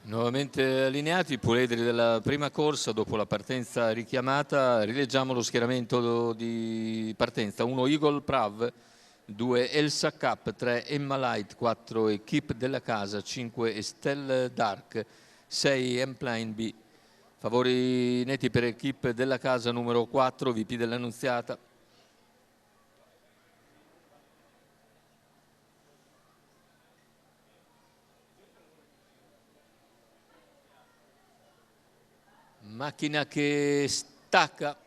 Nuovamente allineati i puledri della prima corsa. Dopo la partenza richiamata rileggiamo lo schieramento di partenza: 1 Eagle Prav, 2 Elsa Cup, 3 Emma Light, 4 Equipe della Casa, 5 Estelle Dark, 6 M-Plane B. Favori netti per Equipe della Casa numero 4, VP dell'Annunziata. Macchina che stacca,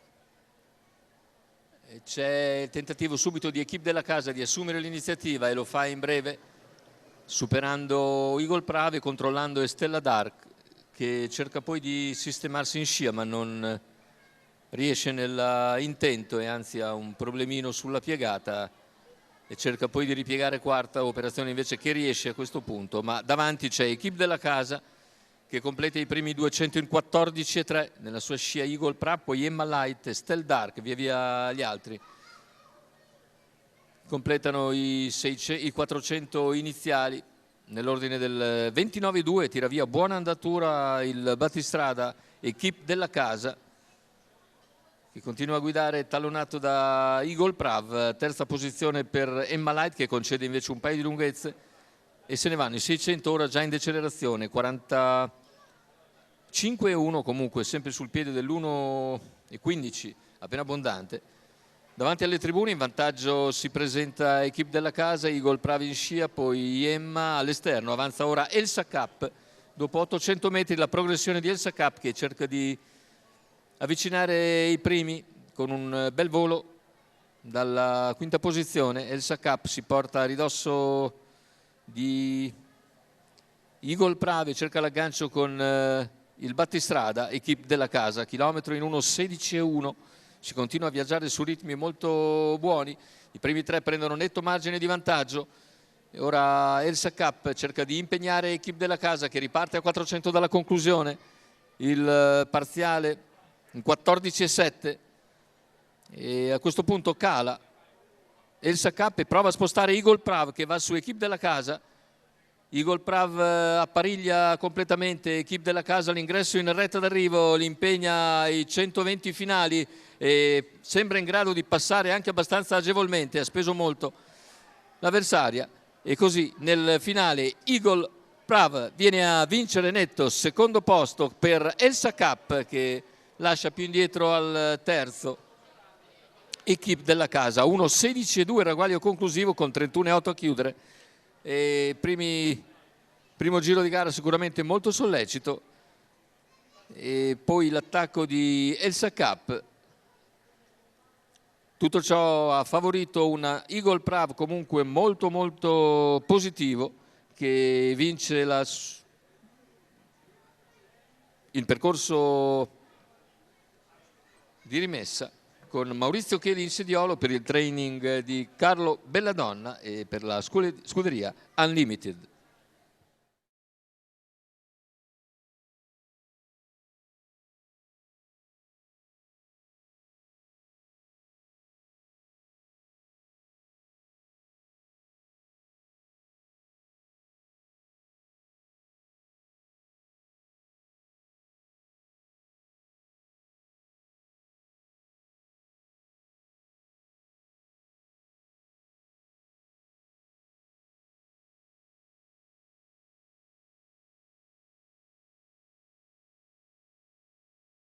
c'è il tentativo subito di Equipe della Casa di assumere l'iniziativa e lo fa in breve, superando Eagle Prav e controllando Estelle Dark, che cerca poi di sistemarsi in scia ma non riesce nell'intento e anzi ha un problemino sulla piegata e cerca poi di ripiegare quarta, operazione invece che riesce a questo punto. Ma davanti c'è Equipe della Casa che completa i primi 200 in 14,3 nella sua scia Eagle Prav, poi Emma Light e Estelle Dark, via via gli altri completano i 400 iniziali nell'ordine del 29,2. Tira via buona andatura il battistrada Equipe della Casa, che continua a guidare tallonato da Eagle Prav. Terza posizione per Emma Light, che concede invece un paio di lunghezze, e se ne vanno i 600 ora già in decelerazione, 45,1 comunque sempre sul piede dell'1,15 appena abbondante. Davanti alle tribune in vantaggio si presenta Equipe della Casa, Eagle Prav in scia, poi Emma all'esterno. Avanza ora Elsa Cup, dopo 800 metri la progressione di Elsa Cup, che cerca di avvicinare i primi con un bel volo dalla quinta posizione. Elsa Cup si porta a ridosso di Eagle Prav e cerca l'aggancio con il battistrada Equipe della Casa, chilometro in 1,16,1. Si continua a viaggiare su ritmi molto buoni, i primi tre prendono netto margine di vantaggio e ora Elsa Cup cerca di impegnare Equipe della Casa, che riparte a 400 dalla conclusione. Il parziale in 14,7 e a questo punto cala Elsa Cup e prova a spostare Eagle Prav, che va su Equipe della Casa. Eagle Prav appariglia completamente Equipe della Casa all'ingresso in retta d'arrivo, li impegna ai 120 finali e sembra in grado di passare anche abbastanza agevolmente. Ha speso molto l'avversaria e così nel finale Eagle Prav viene a vincere netto. Secondo posto per Elsa Cup, che lascia più indietro al terzo Equipe della Casa. 1,16,2 ragguaglio conclusivo con 31,8 a chiudere. E primo giro di gara sicuramente molto sollecito, e poi l'attacco di Elsa Cup. Tutto ciò ha favorito una Eagle Prav comunque molto molto positivo, che vince il percorso di rimessa con Maurizio Cheli in sediolo per il training di Carlo Belladonna e per la scuderia Unlimited.